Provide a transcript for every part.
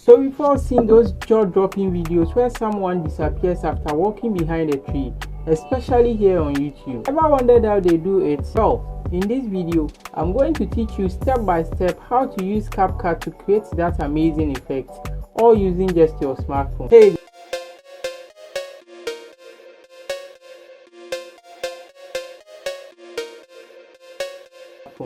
So we've all seen those jaw-dropping videos where someone disappears after walking behind a tree, especially here on YouTube. Ever wondered how they do it? So in this video, I'm going to teach you step by step how to use CapCut to create that amazing effect, all using just your smartphone.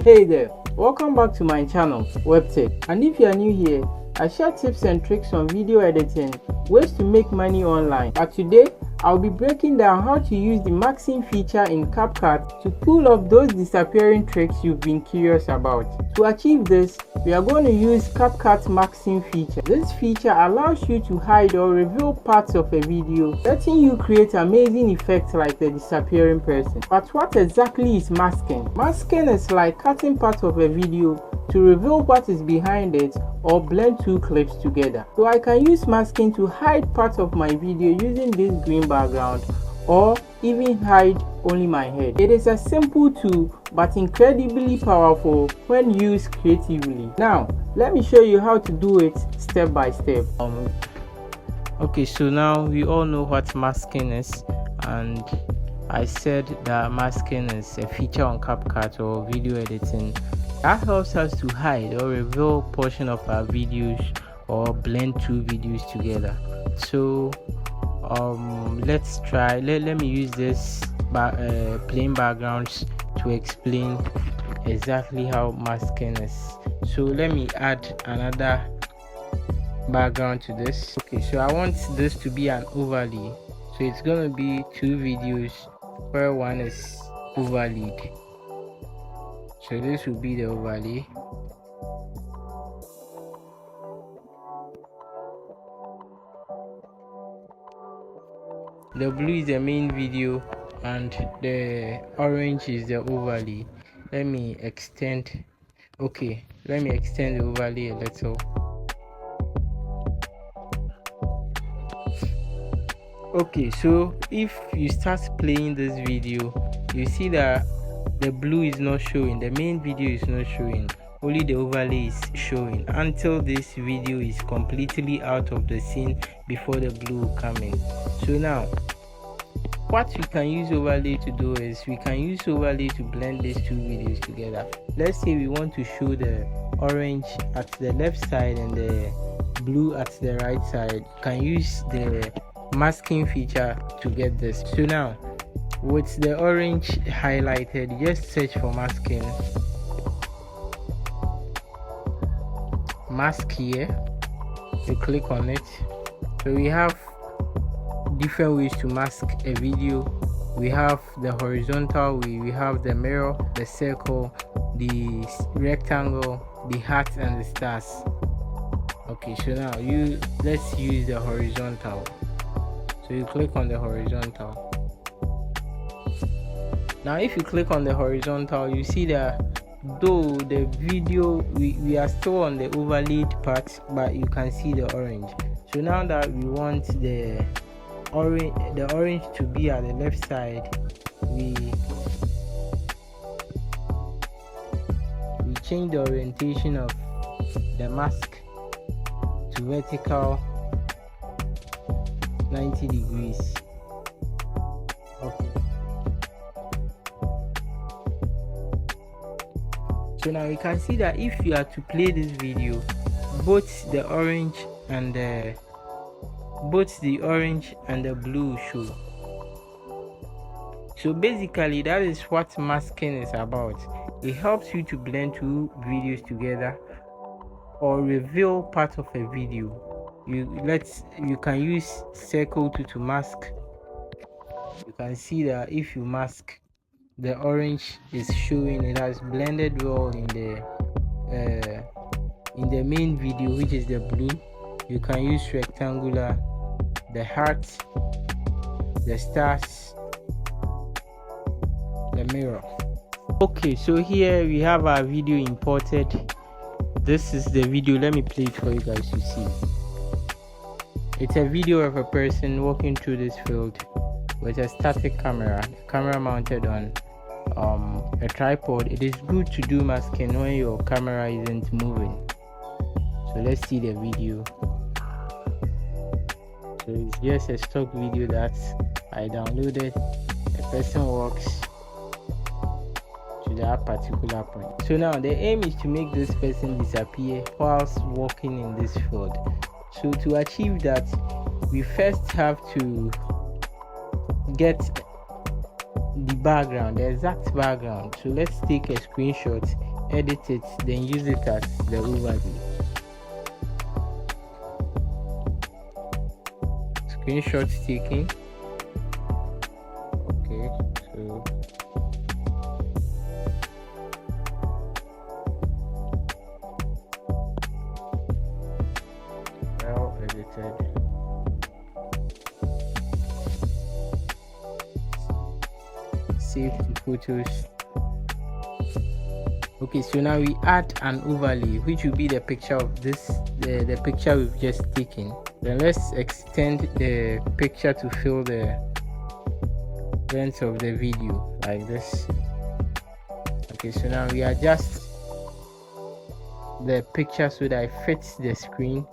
Hey there, welcome back to my channel, WebTech. And if you are new here, I share tips and tricks on video editing, ways to make money online. But today, I'll be breaking down how to use the masking feature in CapCut to pull off those disappearing tricks you've been curious about. To achieve this, we are going to use CapCut masking feature. This feature allows you to hide or reveal parts of a video, letting you create amazing effects like the disappearing person. But what exactly is masking? Masking is like cutting parts of a video to reveal what is behind it or blend two clips together. So I can use masking to hide parts of my video using this green background, or even hide only my head. It is a simple tool but incredibly powerful when used creatively. Now let me show you how to do it step by step. Okay, so now we all know what masking is, and I said that masking is a feature on CapCut or video editing that helps us to hide or reveal portion of our videos or blend two videos together. So let's try. Let me use this plain backgrounds to explain exactly how masking is. So let me add another background to this. Okay, so I want this to be an overlay, so it's gonna be two videos where one is overlaid. So this will be the overlay. The blue is the main video and the orange is the overlay. Let me extend. Okay, let me extend the overlay a little. Okay, so if you start playing this video, you see that the blue is not showing, the main video is not showing, only the overlay is showing until this video is completely out of the scene before the blue will come in. So now what we can use overlay to do is we can use overlay to blend these two videos together. Let's say we want to show the orange at the left side and the blue at the right side. You can use the masking feature to get this. So now with the orange highlighted, just search for masking, mask here, you click on it. So we have different ways to mask a video. We have the horizontal way, we have the mirror, the circle, the rectangle, the heart, and the stars. Okay, so now let's use the horizontal. So you click on the horizontal. Now if you click on the horizontal, you see that though the video we are still on the overlaid part, but you can see the orange. So now that we want the orange to be at the left side, we change the orientation of the mask to vertical 90 degrees. Okay. So now you can see that if you are to play this video, both the orange and the blue show. So basically that is what masking is about. It helps you to blend two videos together or reveal part of a video. You can use circle to mask. You can see that if you mask, the orange is showing, it has blended well in the main video, which is the blue. You can use rectangular, the heart, the stars, the mirror. Okay, so here we have our video imported. This is the video. Let me play it for you guys to see. It's a video of a person walking through this field with a static camera, camera mounted on a tripod. It is good to do masking when your camera isn't moving. So let's see the video So it's just a stock video that I downloaded. The person walks to that particular point. So now the aim is to make this person disappear whilst walking in this field. So to achieve that, we first have to get the background, the exact background. So let's take a screenshot, edit it, then use it as the overlay. Screenshot taking. Okay, so well edited. Save the photos. Okay, so now we add an overlay, which will be the picture of this, the picture we've just taken. Then let's extend the picture to fill the length of the video like this. Okay, so now we adjust the picture so that it fits the screen.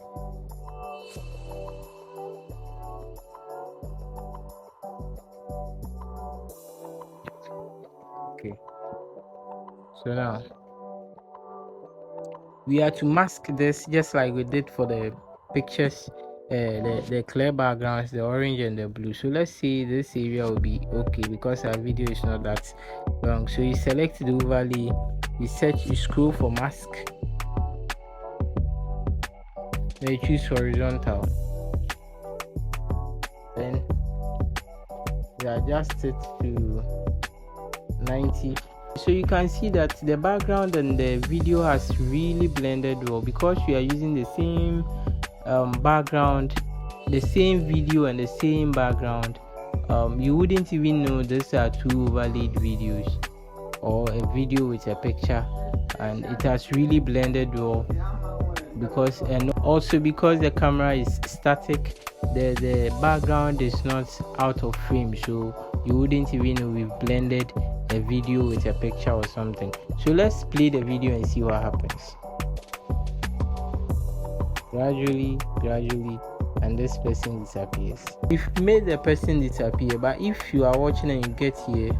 Okay, so now we are to mask this just like we did for the pictures, the clear backgrounds, the orange and the blue. So let's say this area will be okay because our video is not that long. So you select the overlay, you search, you scroll for mask, then you choose horizontal, then you adjust it to 90. So you can see that the background and the video has really blended well because we are using the same background, the same video and the same background. You wouldn't even know these are two overlaid videos or a video with a picture, and it has really blended well because, and also because the camera is static, the background is not out of frame, so you wouldn't even know we've blended a video with a picture or something. So let's play the video and see what happens. Gradually, and this person disappears. We've made the person disappear, but if you are watching and you get here,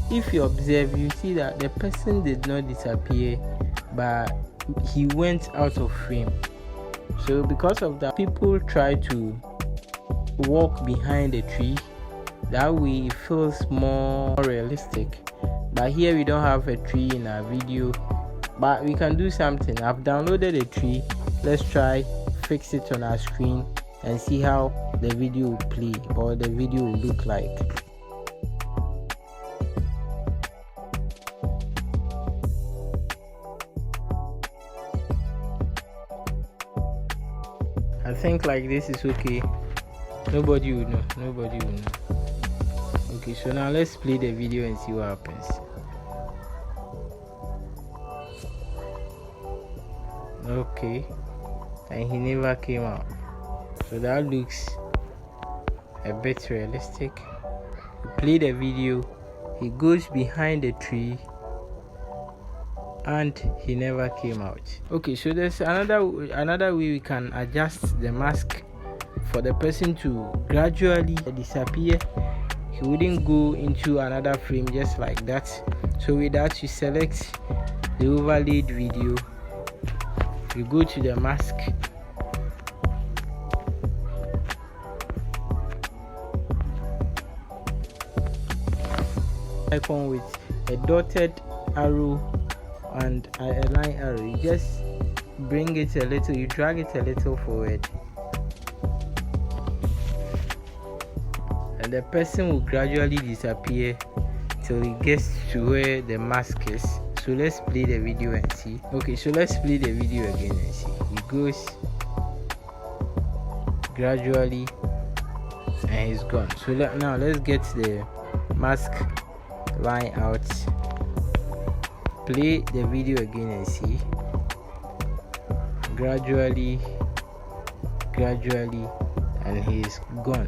if you observe, you see that the person did not disappear, but he went out of frame. So because of that, people try to walk behind a tree. That way it feels more realistic, but here we don't have a tree in our video, but we can do something. I've downloaded a tree. Let's try fix it on our screen and see how the video will play or the video will look like. I think like this is okay. Nobody will know. Okay, so now let's play the video and see what happens. Okay, and he never came out, so that looks a bit realistic. We play the video, he goes behind the tree and he never came out. Okay, so there's another way we can adjust the mask for the person to gradually disappear. He wouldn't go into another frame just like that. So with that, you select the overlaid video, you go to the mask, icon with a dotted arrow and a line arrow. You just bring it a little, you drag it a little forward, and the person will gradually disappear till it gets to where the mask is. So let's play the video and see. Okay, so let's play the video again and see. It goes gradually and he's gone. So now let's get the mask line out. Play the video again and see. Gradually, and he's gone.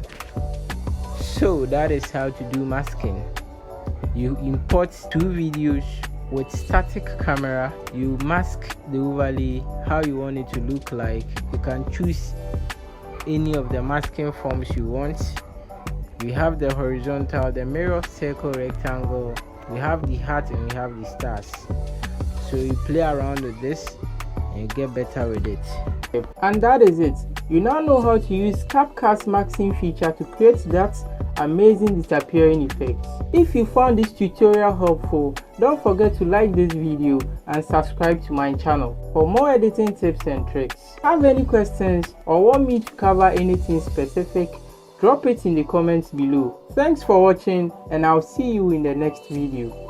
So that is how to do masking. You import two videos with static camera, you mask the overlay how you want it to look like. You can choose any of the masking forms you want. We have the horizontal, the mirror, circle, rectangle, we have the heart, and we have the stars. So you play around with this and you get better with it. And that is it. You now know how to use CapCut's masking feature to create that amazing disappearing effect. If you found this tutorial helpful, don't forget to like this video and subscribe to my channel for more editing tips and tricks. Have any questions or want me to cover anything specific? Drop it in the comments below. Thanks for watching, and I'll see you in the next video.